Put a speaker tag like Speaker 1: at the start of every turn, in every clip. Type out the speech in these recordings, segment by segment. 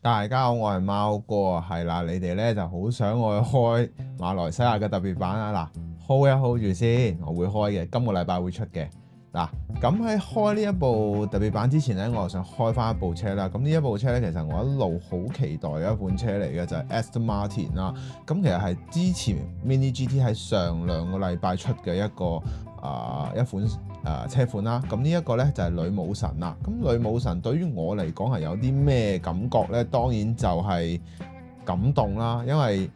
Speaker 1: 大家好，我係貓哥啊，係啦，你哋咧就好想我去開馬來西亞嘅特別版啊，嗱，hold 一 hold 住先，我會開嘅，今個禮拜會出嘅。嗱，咁喺開呢一部特別版之前咧，我就想開翻一部車啦。咁呢一部車咧，其實我一路好期待嘅一款車嚟嘅，就係 Aston Martin 啦。咁其實係之前 Mini GT 喺上兩個禮拜出嘅一款車款啦。咁呢一個咧就係女武神啦。咁女武神對於我嚟講係有啲咩感覺咧？當然就係感動啦，因為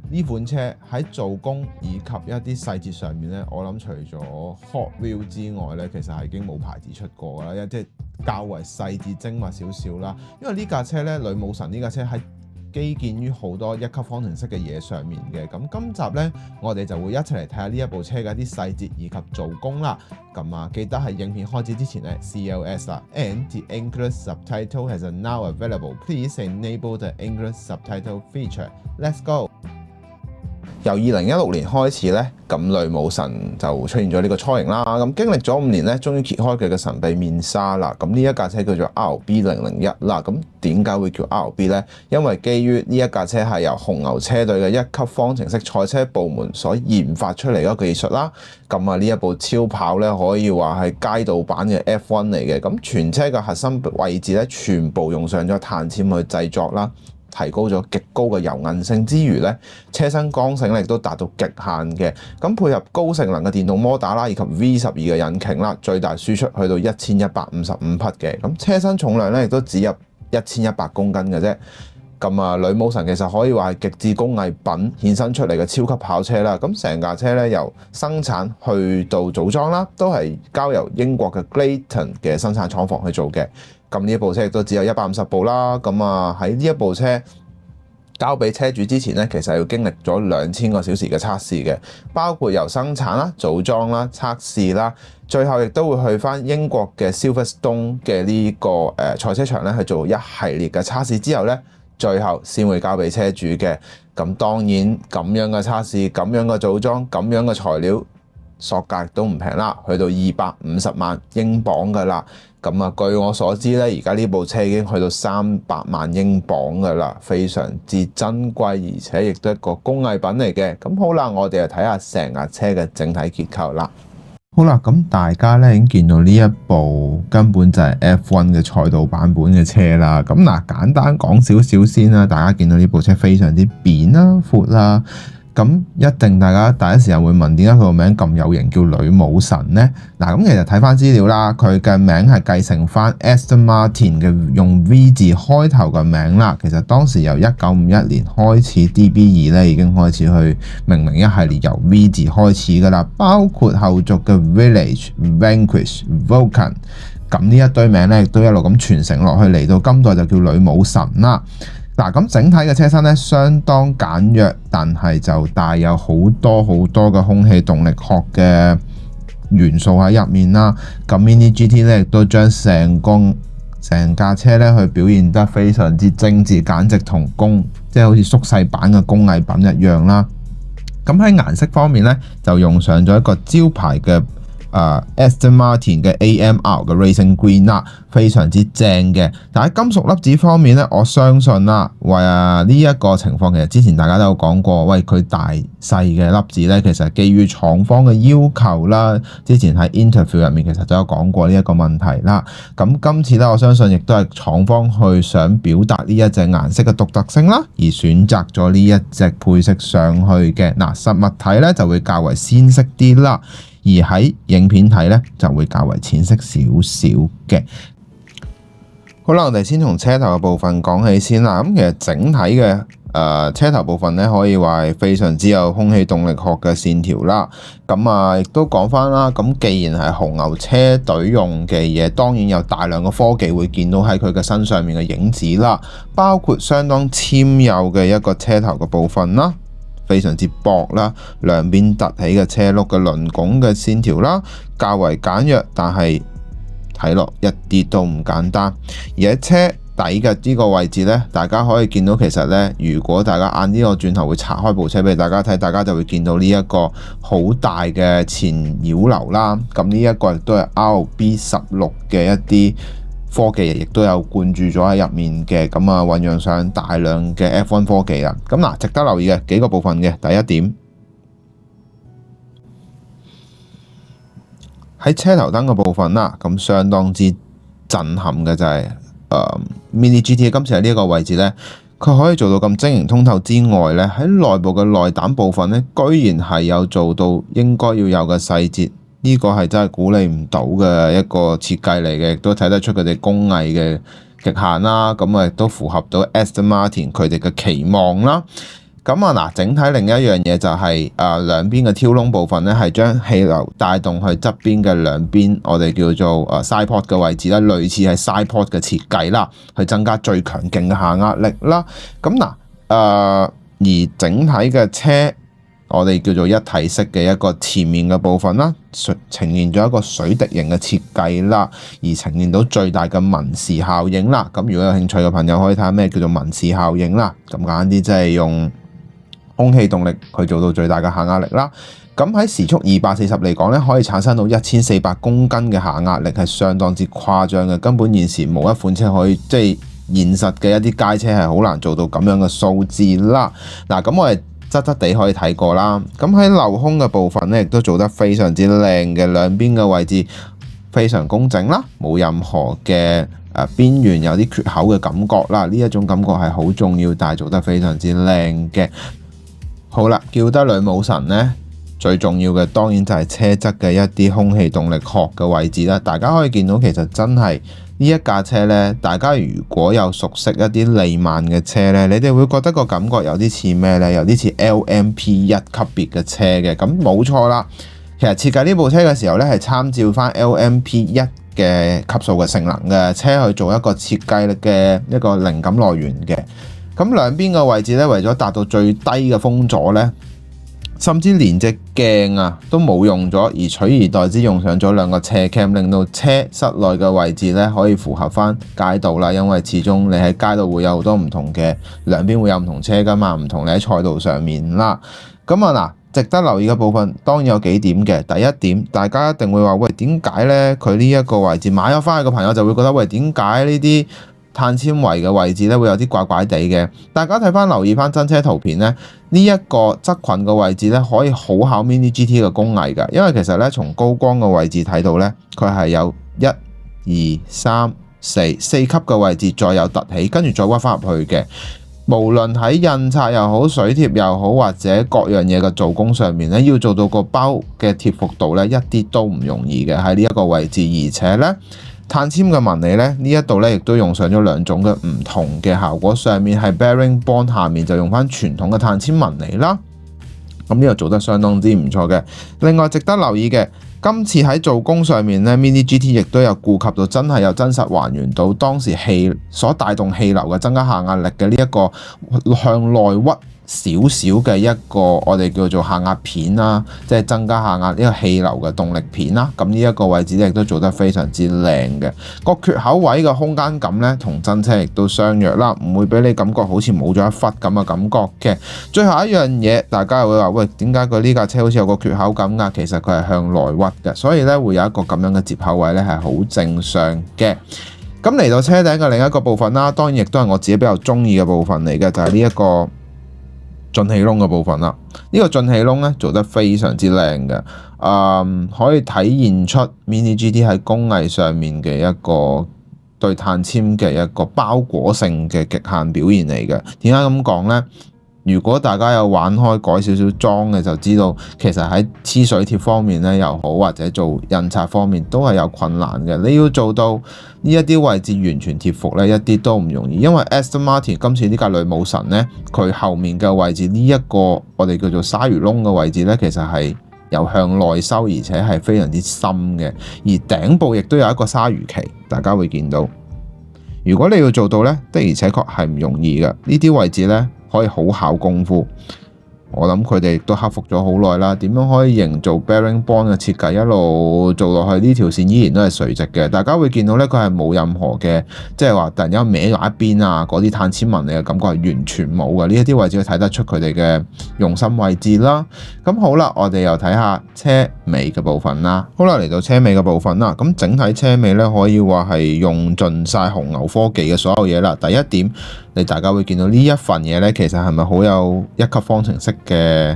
Speaker 1: 呢款車喺做工以及一啲細節上面咧，我諗除咗 Hot Wheel 之外咧，其實係已經冇牌子出過㗎啦，即係較為細緻精密少少啦。因為呢架車咧，女武神呢架車喺基建於好多一級方程式嘅嘢上面嘅。咁今集咧，我哋就會一齊嚟睇下呢一部車嘅一啲細節以及做工啦。咁啊，記得喺影片開始之前咧 CLS 啦 ，and the English subtitle has now available. Please enable the English subtitle feature. Let's go. 由2016年開始咧，咁女武神就出現咗呢個雛形啦。咁經歷咗5年咧，終於揭開佢嘅神秘面紗啦。咁呢一架車叫做 RB001啦。咁點解會叫 RB 呢？因為基於呢一架車係由紅牛車隊嘅一級方程式賽車部門所研發出嚟嘅技術啦。咁啊，呢一部超跑咧，可以話係街道版嘅 F1 嚟嘅。咁全車嘅核心位置咧，全部用上咗碳纖去製作啦。提高咗極高嘅柔韌性之餘咧，車身剛性力都達到極限嘅。咁配合高性能嘅電動摩打啦，以及 V12嘅引擎啦，最大輸出去到1155匹嘅。咁車身重量咧亦都只有1100公斤嘅啫。咁啊，女武神其實可以話係極致工藝品衍生出嚟嘅超級跑車啦。咁成架車咧由生產去到組裝啦，都係交由英國嘅 Clayton 嘅生產廠房去做嘅。咁呢一部車亦都只有150部啦。咁啊，喺呢一部車交俾車主之前咧，其實要經歷咗2000個小時嘅測試嘅，包括由生產啦、組裝啦、測試啦，最後亦都會去翻英國嘅 Silverstone 嘅呢個賽車場咧去做一系列嘅測試之後咧，最後先會交俾車主嘅。咁當然咁樣嘅測試、咁樣嘅組裝、咁樣嘅材料，索價都唔平啦，去到250萬英鎊㗎啦。咁啊，據我所知咧，而家呢部車已經去到300萬英鎊㗎啦，非常之珍貴，而且亦都係一個工藝品嚟嘅。咁好啦，我哋就睇下成架車嘅整體結構啦。好啦，咁大家咧已經見到呢一部根本就係 F1 嘅賽道版本嘅車啦。咁嗱，簡單講少少先啦，大家見到呢部車非常之扁啦、闊啦。咁一定大家第一時間會問，點解佢個名咁有型叫女武神呢？嗱，咁其實睇翻資料啦，佢嘅名係繼承翻 Aston Martin 嘅用 V 字開頭嘅名啦。其實當時由1951年開始 DB2 咧已經開始去命名一系列由 V 字開始噶啦，包括後續嘅 Village、Vanquish、Vulcan。咁呢一堆名咧亦都一路咁傳承落去，嚟到今代就叫女武神啦。嗱，咁整體嘅車身咧相當簡約，但係就帶有好多嘅空氣動力學嘅元素喺入面啦。咁 Mini GT 咧亦都將成架車咧去表現得非常之精緻，簡直同即係好似縮細版嘅工藝品一樣啦。咁喺顏色方面咧，就用上咗一個招牌嘅Aston Martin 嘅 AMR 嘅 Racing Green 啦，非常之正嘅。但喺金屬粒子方面咧，我相信啦，呢一個情況其實之前大家都有講過，喂，佢大細嘅粒子咧，其實基於廠方嘅要求啦。之前喺 interview 入面其實都有講過呢一個問題啦。咁今次咧，我相信亦都係廠方去想表達呢一隻顏色嘅獨特性啦，而選擇咗呢一隻配色上去嘅。嗱，實物睇咧就會較為鮮色啲啦。而喺影片睇咧就會較為淺色少少嘅。好啦，我哋先從車頭嘅部分講起先啦。咁其實整體嘅車頭部分咧，可以話係非常之有空氣動力學嘅線條啦。咁啊，亦都講翻啦。咁既然係紅牛車隊用嘅嘢，當然有大量嘅科技會見到喺佢嘅身上面嘅影子啦，包括相當纖幼嘅一個車頭嘅部分啦。非常之薄啦，兩邊凸起嘅車轆嘅輪拱嘅線條啦，較為簡約，但係睇落一啲都唔簡單。而喺車底嘅呢個位置呢，大家可以見到其實呢，如果大家晏啲我轉頭會拆開部車俾大家睇，大家就會見到呢一個好大嘅前擾流啦。咁呢一個亦都係 RB16嘅一啲科技亦都有灌注咗喺入面嘅，咁啊醖釀上大量嘅 F1 科技啦。咁嗱，值得留意嘅幾個部分嘅，第一點喺車頭燈嘅部分啦，咁相當之震撼嘅就係Mini GT 今次喺呢一個位置呢，佢可以做到咁晶瑩通透之外呢，喺內部嘅內膽部分呢，居然係有做到應該要有嘅細節。呢個係真係估你唔到嘅一個設計嚟嘅，亦都睇得出佢哋工藝嘅極限啦。咁啊，亦都符合到 Aston Martin 佢哋嘅期望啦。咁啊嗱，整體另一樣嘢就係兩邊嘅挑窿部分咧，係將氣流帶動去側邊嘅兩邊，我哋叫做side pod 嘅位置啦，類似係 side pod 嘅設計啦，去增加最強勁嘅下壓力啦。咁嗱，而整體嘅車，我哋叫做一體式嘅一個前面嘅部分啦，呈現咗一個水滴型嘅設計啦，而呈現到最大嘅文氏效應啦。咁如果有興趣嘅朋友可以睇下咩叫做文氏效應啦。咁簡單啲，即係用空氣動力去做到最大嘅下壓力啦。咁喺時速240嚟講咧，可以產生到1400公斤嘅下壓力，係相當之誇張嘅。根本現時冇一款車可以，即係現實嘅一啲街車係好難做到咁樣嘅數字啦。嗱，咁我哋側側地可以睇過啦，咁喺鏤空嘅部分咧，亦都做得非常之靚嘅，兩邊嘅位置非常工整啦，冇任何嘅邊緣有啲缺口嘅感覺啦，呢一種感覺係好重要，但係做得非常之靚嘅。好啦，叫得女武神呢，最重要嘅當然就係車側嘅一啲空氣動力殼嘅位置啦。大家可以見到其實真係呢一架車呢，大家如果有熟悉一啲利曼嘅車呢，你哋會覺得個感覺有啲似咩呢？有啲似 LMP1 級別嘅車嘅。咁冇錯啦，其實設計呢部車嘅時候呢，係參照翻 LMP1 嘅級數嘅性能嘅車去做一個設計嘅一個靈感來源嘅。咁兩邊嘅位置咧，為咗達到最低嘅風阻咧，甚至連隻鏡啊都冇用咗，而取而代之用上咗兩個斜 cam，令到車室內嘅位置咧可以符合翻街道啦。因為始終你喺街道會有好多唔同嘅，兩邊會有唔同車噶嘛，唔同你喺賽道上面啦。咁啊嗱，值得留意嘅部分當然有幾點嘅。第一點，大家一定會話喂，點解咧？佢呢一個位置買咗翻去嘅朋友就會覺得喂，點解呢啲碳纖維嘅位置咧會有啲怪怪地嘅？大家睇翻留意翻真車圖片咧，呢一個側裙嘅位置咧可以好考 Mini GT 嘅工藝㗎，因為其實咧從高光嘅位置睇到咧，佢係有1、2、3、4級嘅位置，再有凸起，跟住再屈翻入去嘅。無論喺印刷又好、水貼又好，或者各樣嘢嘅做工上面咧，要做到個包嘅貼服度咧，一啲都唔容易嘅喺呢一個位置，而且咧。碳纖嘅紋理咧，呢一度咧亦都用上咗兩種嘅唔同嘅效果。上面係 bearing bond， 下面就用翻傳統嘅碳纖紋理啦。咁呢個做得相當之唔錯嘅。另外值得留意嘅，今次喺做工上面咧 ，Mini GT 亦都有顧及到真係有真實還原到當時氣所帶動氣流嘅增加下壓力嘅呢一個向內屈少少嘅一個我哋叫做下壓片啦，即係增加下壓呢個氣流嘅動力片啦。咁呢一個位置咧亦都做得非常之靚嘅。個缺口位嘅空間感咧同真車亦都相若啦，唔會俾你感覺好似冇咗一忽咁嘅感覺嘅。最後一樣嘢，大家又會話喂，點解佢呢架車好似有個缺口咁㗎？其實佢係向內屈嘅，所以咧會有一個咁樣嘅接口位咧係好正常嘅。咁嚟到車頂嘅另一個部分啦，當然亦都係我自己比較中意嘅部分嚟嘅，就係呢一個進氣窿嘅部分啦。呢個進氣窿咧做得非常之靚嘅，可以體現出 Mini GT 喺工藝上面嘅一個對碳纖嘅一個包裹性嘅極限表現嚟嘅。點解咁講咧？如果大家有玩開改少少裝嘅，就知道其實喺黐水貼方面咧又好，或者做印刷方面都係有困難嘅。你要做到呢一啲位置完全貼服咧，一啲都唔容易。因為 Aston Martin 今次呢架女武神咧，佢後面嘅位置呢一個我哋叫做鯊魚窿嘅位置咧，其實係由向內收，而且係非常之深嘅。而頂部亦都有一個鯊魚鰭，大家會見到。如果你要做到咧，的而且確係唔容易嘅。呢啲位置咧，可以好考功夫。我諗佢哋亦都克服咗好耐啦。點樣可以營造 bearing bond 嘅設計一路做落去，呢條線依然都係垂直嘅。大家會見到咧，佢係冇任何嘅即係話突然間歪落一邊啊，嗰啲碳纖紋理嘅感覺係完全冇嘅。呢一啲位置睇得出佢哋嘅用心位置啦。咁好啦，我哋又睇下車尾嘅部分啦。好啦，嚟到車尾嘅部分啦。咁整體車尾咧可以話係用盡晒紅牛科技嘅所有嘢啦。第一點，你大家會見到呢一份嘢咧，其實係咪好有一級方程式嘅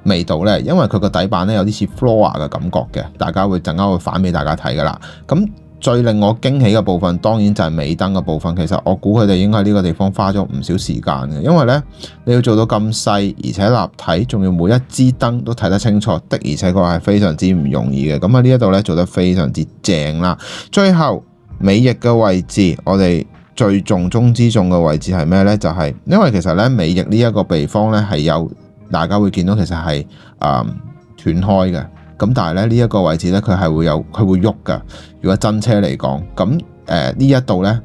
Speaker 1: 味道咧？因為佢個底板咧有啲似 Flora 嘅感覺嘅，大家會陣間會反俾大家睇噶啦。咁最令我驚喜嘅部分，當然就係尾燈嘅部分。其實我估佢哋應該喺呢個地方花咗唔少時間嘅，因為咧你要做到咁細而且立體，仲要每一支燈都睇得清楚，的而且確係非常之唔容易嘅。咁喺呢一度咧做得非常之正啦。最後尾翼嘅位置，我哋最重中之重嘅位置係咩呢？就係因為其實咧尾翼呢一個地方咧係有，大家會見到其實係斷開嘅。咁但係咧呢一個位置咧佢係會有，佢會喐噶。如果真車嚟講，咁呢一度咧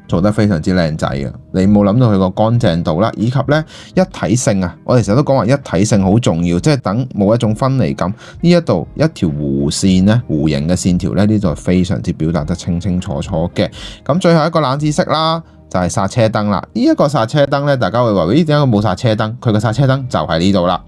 Speaker 1: 做得非常之靚仔嘅。你冇諗到佢個乾淨度啦，以及咧一體性啊！我哋成日都講話一體性好重要，即係等冇一種分離感。呢一度一條弧線咧，弧形嘅線條咧，呢度係非常之表達得清清楚楚嘅。咁最後一個冷知識啦，就係剎車燈啦。呢一個剎車燈咧，大家會話：咦，點解佢冇剎車燈？佢個剎車燈就喺呢度啦。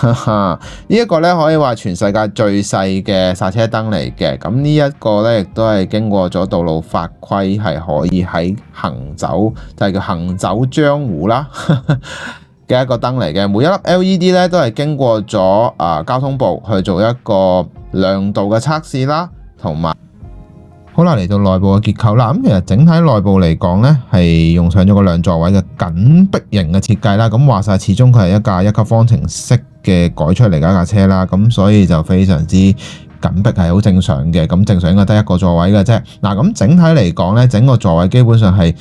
Speaker 1: 呢一個咧可以話全世界最細嘅剎車燈嚟嘅。咁呢一個咧亦都係經過咗道路法規，係可以喺行走，就係叫行走江湖啦嘅一個燈嚟嘅。每一粒 LED 咧都係經過咗交通部去做一個亮度嘅測試啦，同埋好啦，嚟到內部嘅結構啦。咁其實整體內部嚟講呢，係用上咗個兩座位嘅緊迫型嘅設計啦。咁話晒，始終佢係一架一級方程式嘅改出嚟嘅一架車啦。咁所以就非常之緊迫，係好正常嘅。咁正常應該得一個座位嘅啫。嗱，咁整體嚟講呢，整個座位基本上係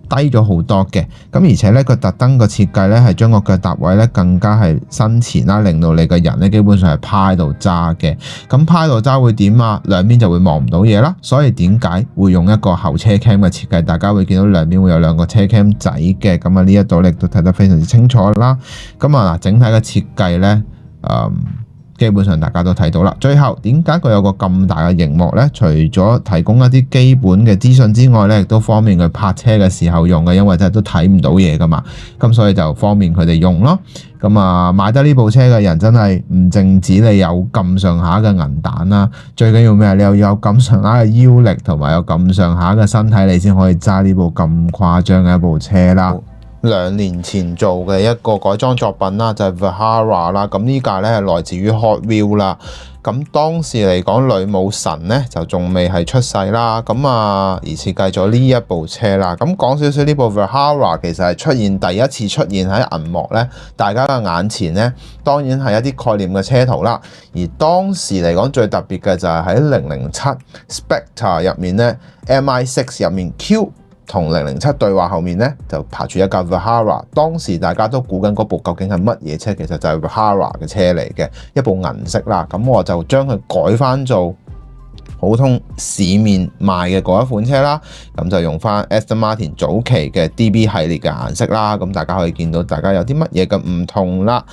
Speaker 1: 低咗好多嘅。咁而且咧，佢特登個設計咧係將個腳踏位咧更加係身前啦，令到你個人咧基本上係趴喺度揸嘅。咁趴喺度揸會點啊？兩邊就會望唔到嘢啦。所以點解會用一個後車 cam 嘅設計？大家會見到兩邊會有兩個車 cam 仔嘅。咁啊呢一度你都睇得非常之清楚啦。咁啊嗱，整體嘅設計咧，基本上大家都睇到啦。最後點解佢有個咁大嘅熒幕呢？除咗提供一啲基本嘅資訊之外呢，亦都方便佢泊車嘅時候用嘅，因為真係都睇唔到嘢噶嘛。咁所以就方便佢哋用咯。咁啊，買得呢部車嘅人真係唔淨止你有咁上下嘅銀彈啦，最緊要咩？你又有咁上下嘅腰力同埋有咁上下嘅身體，你先可以揸呢部咁誇張嘅一部車啦。2年前做嘅一個改裝作品啦，就係 Valhalla 啦。咁呢架咧係來自於 Hot Wheels 啦。咁當時嚟講，女武神咧就仲未係出世啦。咁而設計咗呢一部車啦。咁講少少呢部 Valhalla 其實係第一次出現喺銀幕咧，大家嘅眼前咧，當然係一啲概念嘅車圖啦。而當時嚟講最特別嘅就係喺007 Spectre 入面咧 MI6 入面 Q。同007對話後面咧，就爬住一架 Valhalla。當時大家都估緊嗰部究竟係乜嘢車，其實就係 Valhalla 嘅車嚟嘅，一部銀色啦。咁我就將佢改翻做普通市面賣嘅嗰一款車啦。咁就用翻 Aston Martin 早期嘅 DB 系列嘅顏色啦。咁大家可以見到大家有啲乜嘢嘅唔同啦。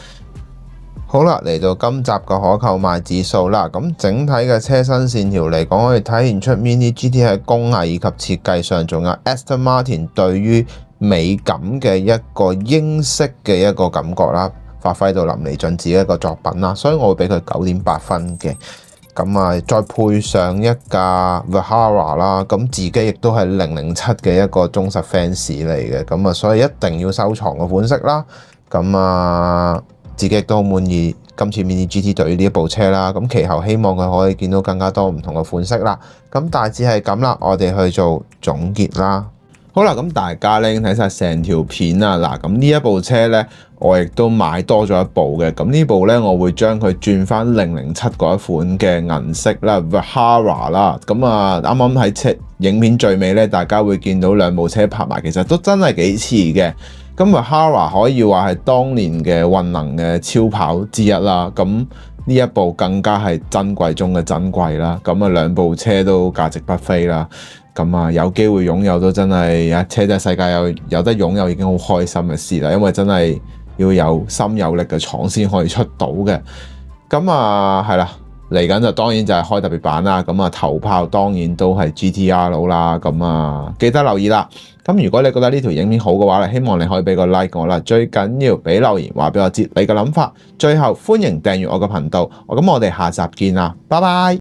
Speaker 1: 好啦，嚟到今集嘅可購買指數啦。咁整體嘅車身線條嚟講，可以體現出 Mini GT 喺工藝以及設計上，仲有 Aston Martin 對於美感嘅一個英式嘅一個感覺啦，發揮到淋漓盡致嘅一個作品啦。所以我會俾佢9.8分嘅。咁再配上一架 Valhalla 啦，咁自己亦都係007嘅一個忠實 fans 嚟嘅。咁所以一定要收藏嘅款式啦。咁自己亦都好滿意今次 Mini GT 對於呢一部車啦，咁其後希望佢可以見到更加多唔同嘅款式啦。咁大致係咁啦，我哋去做總結啦。好啦，咁大家咧已經睇晒成條片啦。嗱，咁呢一部車咧，我亦都買多咗一部嘅。咁呢部咧，我會將佢轉翻007嗰一款嘅銀色啦 Valhalla 啦。咁啱啱喺車影片最尾咧，大家會見到兩部車拍埋，其實都真係幾似嘅。咁 Valhalla 可以話係當年嘅混能嘅超跑之一啦。咁呢一部更加係珍貴中嘅珍貴啦。咁兩部車都價值不菲啦。咁啊有機會擁有都真係啊車仔世界有得擁有已經好開心嘅事啦，因為真係要有心有力嘅廠先可以出到嘅。咁啊係啦，嚟緊就當然就係開特別版啦。咁啊頭炮當然都係 GTR 啦。咁啊記得留意啦。咁如果你覺得呢條影片好嘅話咧，希望你可以俾個 like 我啦。最緊要俾留言話俾我知你嘅諗法。最後歡迎訂閱我嘅頻道。咁我哋下集見啦，拜拜。